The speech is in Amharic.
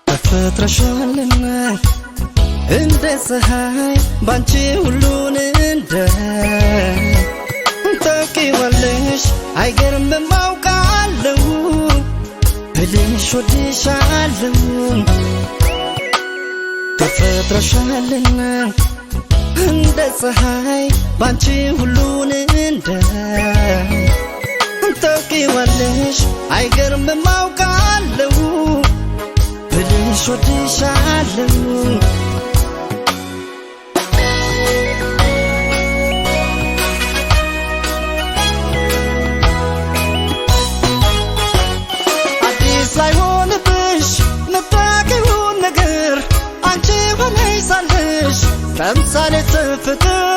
ተፈጥረሻልና እንደ ፀሐይ ባንቺ ሁሉን እንደ ታውቂዋለሽ አይገርምም አውቃለሁ ብልሽ ወድሻለሁ ተፈጥረሻልና እንደ ፀሐይ ባንቺ ሁሉን እንደ ታውቂዋለሽ አይገርምም አውቃለሁ ብልሽ ወድሻለሁ አዲስ አይሆንብሽ ምታውቂውን ነገር አንቺ ሆነሽ ሳለሽ ተምሳሌተ ፍቅር